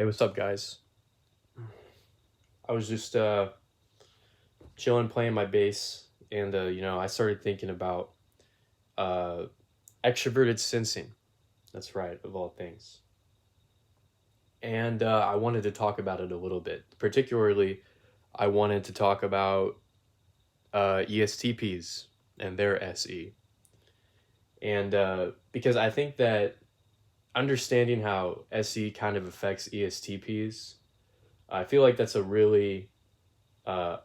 Hey, what's up, guys? I was just chilling, playing my bass, and I started thinking about uh, extroverted sensing. That's right, of all things. And I wanted to talk about it a little bit. Particularly, I wanted to talk about ESTPs and their SE, and because I think that understanding how SE kind of affects ESTPs, I feel like that's a really uh,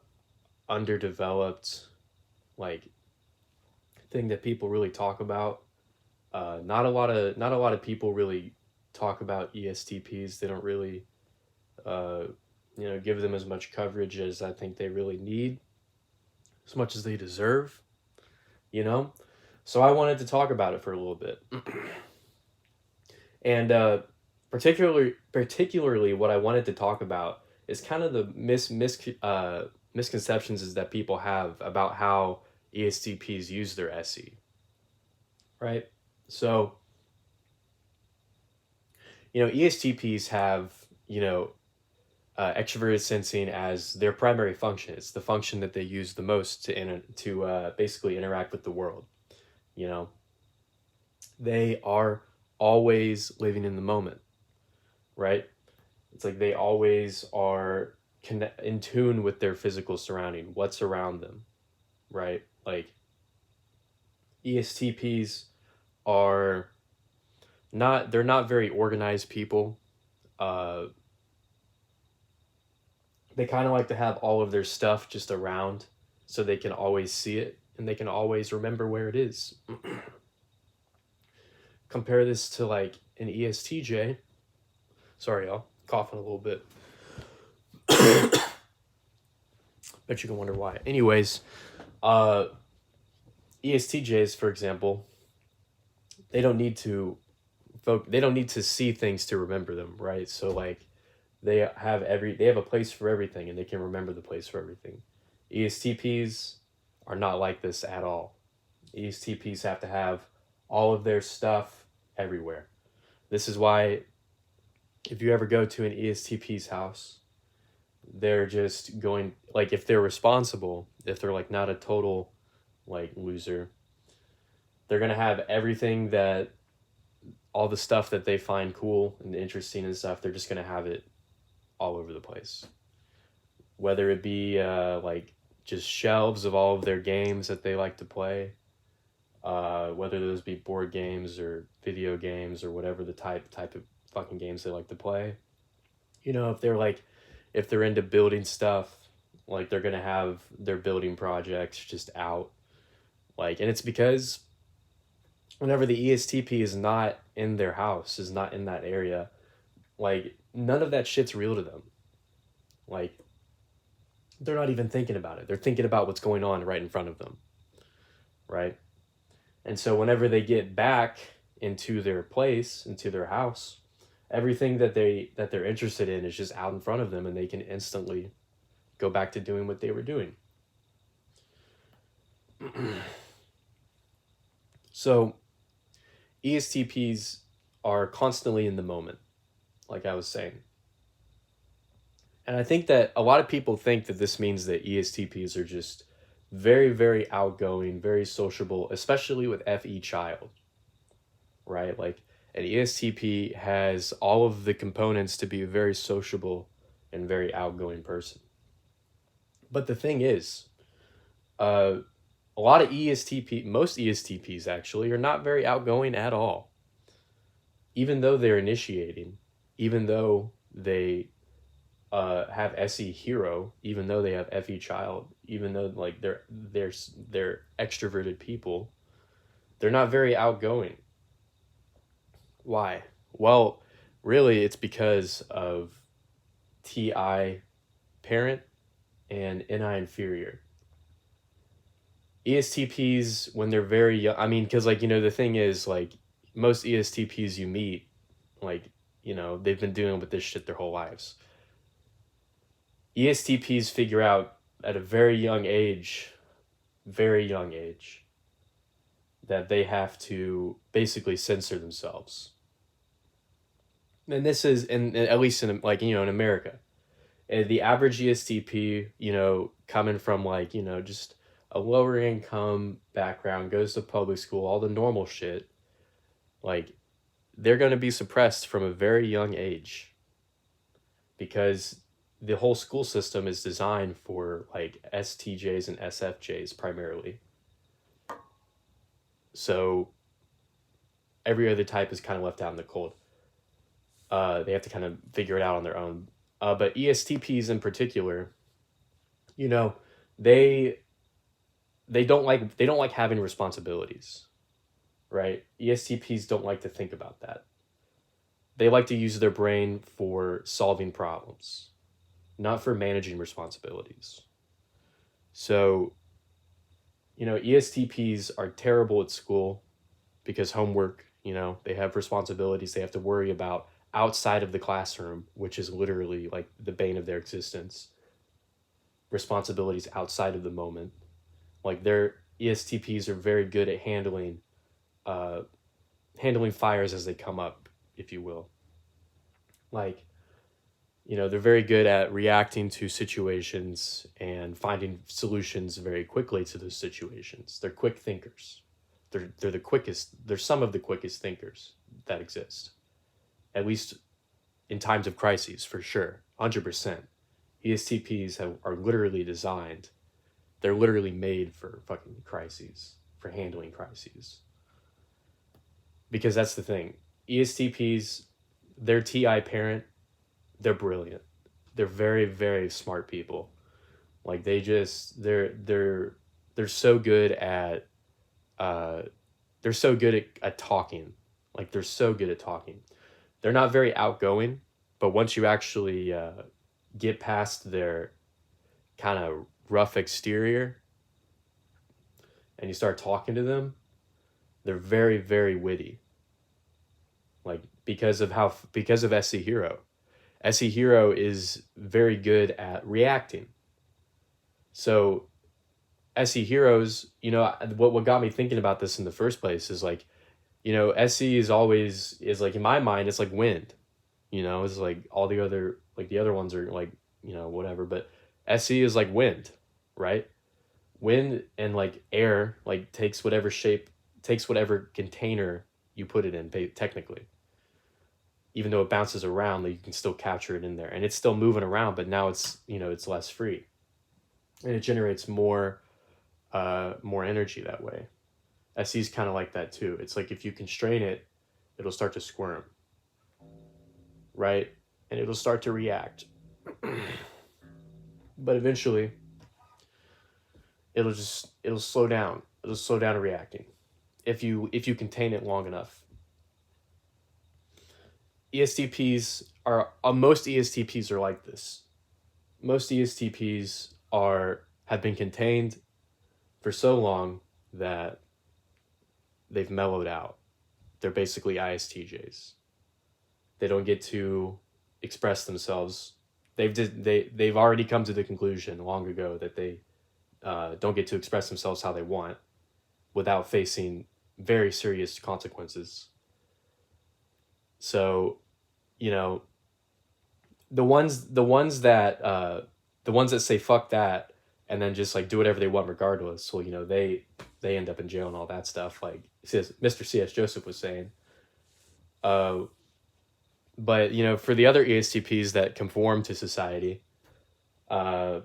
underdeveloped like thing that people really talk about. Not a lot of people really talk about ESTPs. They don't really uh, give them as much coverage as I think they really need, as much as they deserve. You know, so I wanted to talk about it for a little bit, and particularly what I wanted to talk about is kind of the misconceptions is that people have about how ESTPs use their SE, right? So ESTPs have, extroverted sensing as their primary function. It's the function that they use the most to basically interact with the world. You know, they are always living in the moment, right? It's like they always are in tune with their physical surrounding, what's around them, right? Like ESTPs are they're not very organized people. Uh, they kind of like to have all of their stuff just around so they can always see it and they can always remember where it is. Compare this to like an ESTJ. Sorry, y'all, coughing a little bit. Bet you can wonder why. Anyways, uh, ESTJs, for example, they don't need to they don't need to see things to remember them, right? So like they have a place for everything and they can remember the place for everything. ESTPs are not like this at all. ESTPs have to have all of their stuff everywhere. This is why if you ever go to an ESTP's house, they're just going like if they're responsible, if they're like not a total like loser, they're going to have everything that all the stuff that they find cool and interesting and stuff, they're just going to have it all over the place. Whether it be like just shelves of all of their games that they like to play, whether those be board games or video games or whatever the type of fucking games they like to play. If they're into building stuff, like they're gonna have their building projects just out. Like, and it's because whenever the ESTP is not in their house, is not in that area, like none of that shit's real to them. Like they're not even thinking about it. They're thinking about what's going on right in front of them, right? And so whenever they get back into their place, into their house, everything that they're interested in is just out in front of them and they can instantly go back to doing what they were doing. So ESTPs are constantly in the moment, like I was saying. And I think that a lot of people think that this means that ESTPs are just very, very outgoing, very sociable, especially with FE child, right? Like an ESTP has all of the components to be a very sociable and very outgoing person. But the thing is, uh, a lot of most ESTPs actually are not very outgoing at all. Even though they're initiating, even though they have SE hero, even though they have FE child, even though like they're extroverted people, they're not very outgoing. Why? Well, really, it's because of TI parent and NI inferior. ESTPs when they're very young. I mean, because like the thing is like most ESTPs you meet, like they've been dealing with this shit their whole lives. ESTPs figure out at a very young age, that they have to basically censor themselves. And this is at least in like, in America, the average ESTP, coming from like, just a lower income background, goes to public school, all the normal shit, like they're going to be suppressed from a very young age because the whole school system is designed for like STJs and SFJs primarily. So every other type is kind of left out in the cold. They have to kind of figure it out on their own. But ESTPs in particular, you know, they they don't like having responsibilities, right? ESTPs don't like to think about that. They like to use their brain for solving problems, not for managing responsibilities. So, ESTPs are terrible at school because homework, they have responsibilities they have to worry about outside of the classroom, which is literally like the bane of their existence. Responsibilities outside of the moment. Like their ESTPs are very good at uh, handling fires as they come up, if you will. Like, they're very good at reacting to situations and finding solutions very quickly to those situations. They're quick thinkers. They're the quickest. They're some of the quickest thinkers that exist, at least in times of crises, for sure, 100%. ESTPs are literally designed. They're literally made for fucking crises, for handling crises. Because that's the thing. ESTPs, their TI parent, they're brilliant. They're very, very smart people. Like they're so good at uh they're so good at talking. Like they're so good at talking. They're not very outgoing, but once you actually get past their kind of rough exterior and you start talking to them, they're very, very witty. Like because of SC Hero. SE Hero is very good at reacting. So SE Heroes, what got me thinking about this in the first place is like, SE is like in my mind, it's like wind. It's like all the other ones are like, whatever, but SE is like wind, right? Wind and like air, like takes whatever container you put it in, technically. Even though it bounces around, you can still capture it in there, and it's still moving around, but now it's less free, and it generates more energy that way. SE's kind of like that too. It's like if you constrain it, it'll start to squirm, right? And it'll start to react. But eventually it'll slow down. It'll slow down reacting if you contain it long enough. Most ESTPs are like this. Most ESTPs have been contained for so long that they've mellowed out. They're basically ISTJs. They don't get to express themselves. They've already come to the conclusion long ago that they don't get to express themselves how they want without facing very serious consequences. So, you know, the ones that say fuck that and then just like do whatever they want regardless. Well, they end up in jail and all that stuff. Like Mr. C.S. Joseph was saying. Uh, but for the other ESTPs that conform to society, uh,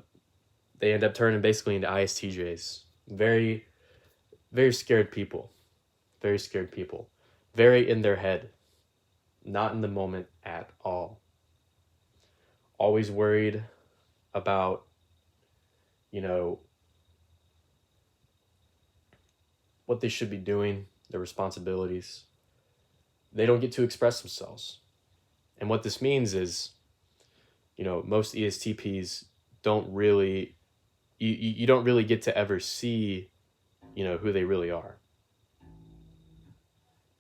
they end up turning basically into ISTJs. Very, very scared people. Very scared people. Very in their head. Not in the moment at all. Always worried about, what they should be doing, their responsibilities. They don't get to express themselves. And what this means is, most ESTPs don't really, you don't really get to ever see, who they really are.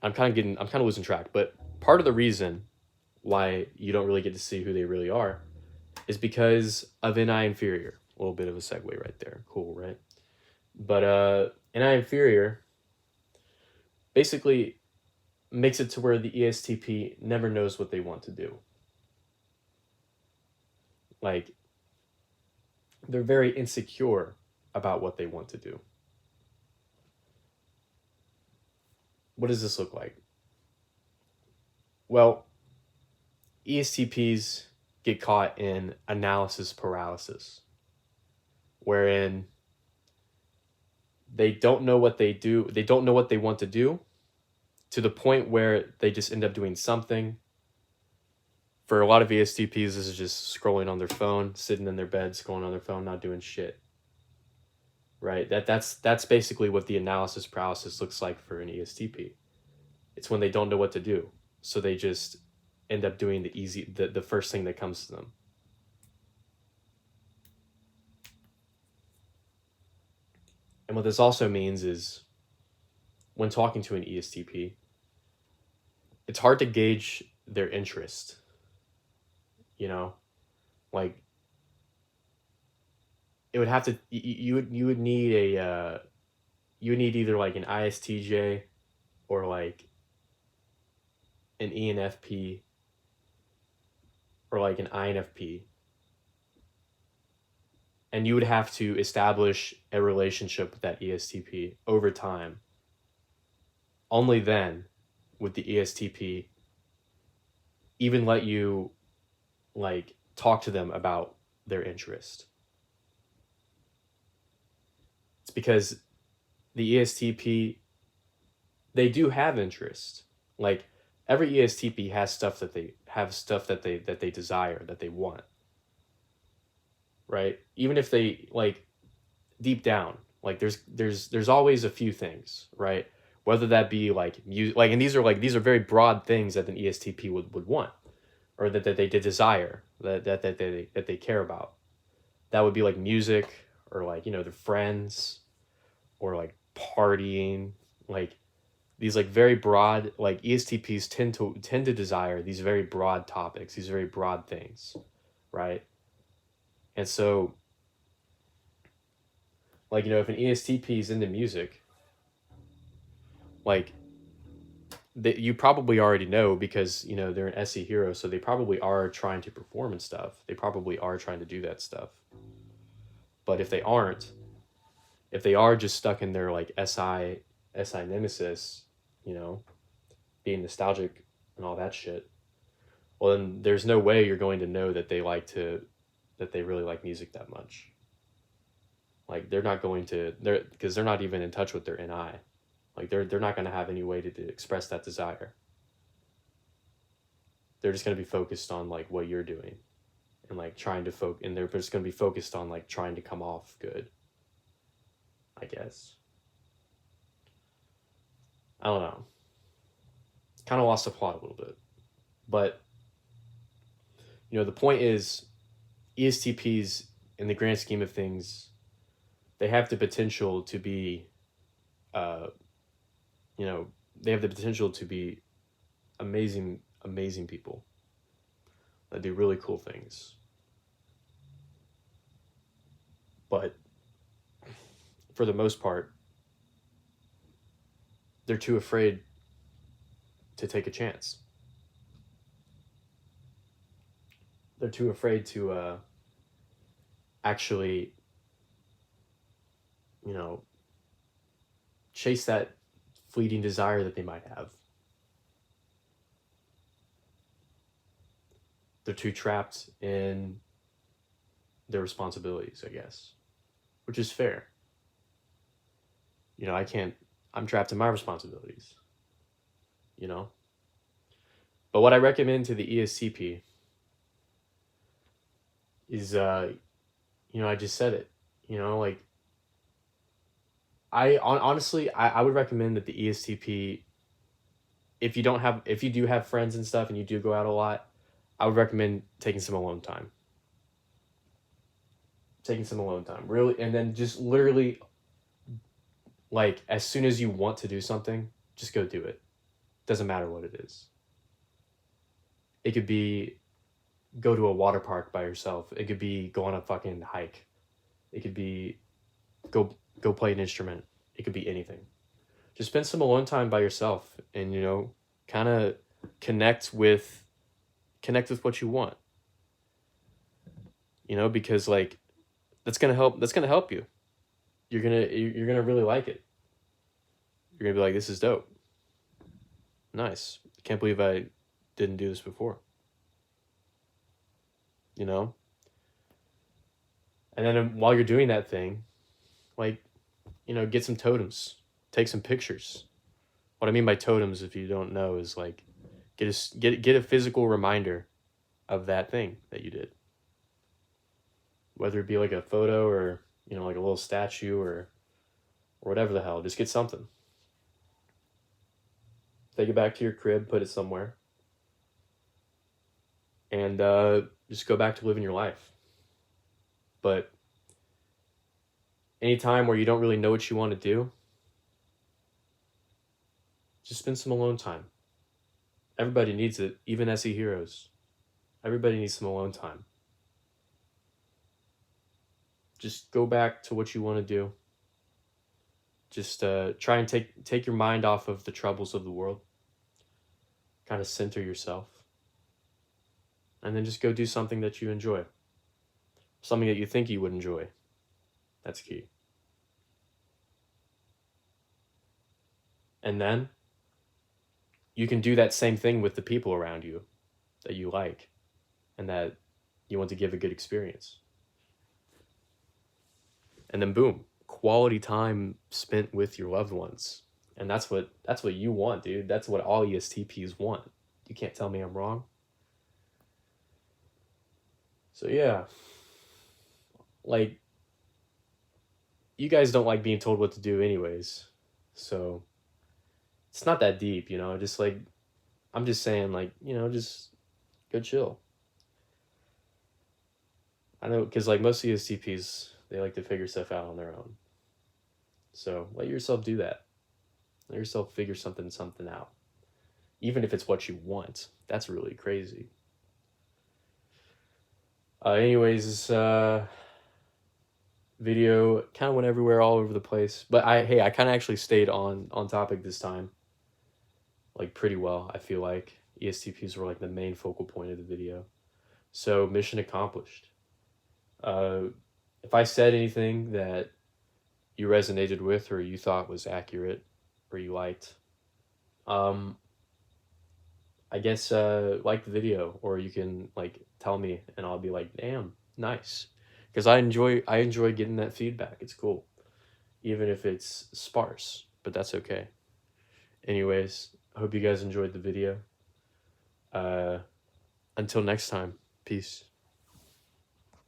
I'm kind of losing track, but part of the reason why you don't really get to see who they really are is because of NI inferior. A little bit of a segue right there. Cool, right? But NI inferior, basically, makes it to where the ESTP never knows what they want to do. Like, they're very insecure about what they want to do. What does this look like? Well, ESTPs get caught in analysis paralysis, wherein they don't know what they do, they don't know what they want to do, to the point where they just end up doing something. For a lot of ESTPs, this is just scrolling on their phone, sitting in their bed, scrolling on their phone, not doing shit. Right? That's basically what the analysis paralysis looks like for an ESTP. It's when they don't know what to do, so they just end up doing the first thing that comes to them. And what this also means is, when talking to an ESTP, it's hard to gauge their interest. You know, like, it would have to, you would need you would need either like an ISTJ or like an ENFP or like an INFP. And you would have to establish a relationship with that ESTP over time. Only then would the ESTP even let you like talk to them about their interest. It's because the ESTP, they do have interest. Like, every ESTP has stuff that they desire, that they want. Right? Even if they, like, deep down, like, there's always a few things, right? Whether that be like music, like, and these are very broad things that an ESTP would want, or that they desire, that they care about. That would be like music, or like, their friends, or like partying, like these like very broad, like, ESTPs tend to desire these very broad topics, these very broad things, right? And so, like, if an ESTP is into music, like, you probably already know, because they're an SE hero, so they probably are trying to perform and stuff. They probably are trying to do that stuff. But if they aren't, if they are just stuck in their like SI nemesis, being nostalgic and all that shit, well, then there's no way you're going to know that they really like music that much. Like, they're not going to, because they're not even in touch with their NI. Like, they're not going to have any way to express that desire. They're just going to be focused on like what you're doing, and like trying to and they're just going to be focused on like trying to come off good, I guess. I don't know. Kind of lost the plot a little bit. But, the point is, ESTPs, in the grand scheme of things, they have the potential to be, they have the potential to be amazing people that do really cool things. But for the most part, they're too afraid to take a chance. They're too afraid to actually, chase that fleeting desire that they might have. They're too trapped in their responsibilities, I guess, which is fair. I'm trapped in my responsibilities, But what I recommend to the ESTP is, I just said it, like, honestly, I would recommend that the ESTP, if you do have friends and stuff and you do go out a lot, I would recommend taking some alone time. Really, and then just literally, like, as soon as you want to do something, just go do it. Doesn't matter what it is. It could be go to a water park by yourself. It could be go on a fucking hike. It could be go play an instrument. It could be anything. Just spend some alone time by yourself, and kind of connect with what you want, you know, because like that's gonna help you. You're gonna really like it. You're gonna be like, this is dope. Nice. Can't believe I didn't do this before. You know? And then while you're doing that thing, like, you know, get some totems, take some pictures. What I mean by totems, if you don't know, is like get a physical reminder of that thing that you did. Whether it be like a photo or, you know, like a little statue or whatever the hell, just get something. Take it back to your crib, put it somewhere, and just go back to living your life. But anytime where you don't really know what you want to do, just spend some alone time. Everybody needs it, even SE heroes. Everybody needs some alone time. Just go back to what you want to do. Just try and take your mind off of the troubles of the world. Kind of center yourself. And then just go do something that you enjoy. Something that you think you would enjoy. That's key. And then you can do that same thing with the people around you that you like and that you want to give a good experience. And then boom, quality time spent with your loved ones. And that's what you want, dude. That's what all ESTPs want. You can't tell me I'm wrong. So yeah, like, you guys don't like being told what to do anyways. So it's not that deep, you know, just like, I'm just saying, like, you know, just go chill. I know, because like most ESTPs, they like to figure stuff out on their own. So let yourself do that. Let yourself figure something out. Even if it's what you want. That's really crazy. Anyways, this video kind of went everywhere, all over the place. But I kind of actually stayed on topic this time. Like, pretty well, I feel like. ESTPs were like the main focal point of the video. So, mission accomplished. If I said anything that you resonated with or you thought was accurate or you liked, I guess like the video, or you can like tell me and I'll be like, damn, nice. Because I enjoy getting that feedback. It's cool. Even if it's sparse, but that's okay. Anyways, I hope you guys enjoyed the video. Until next time, peace.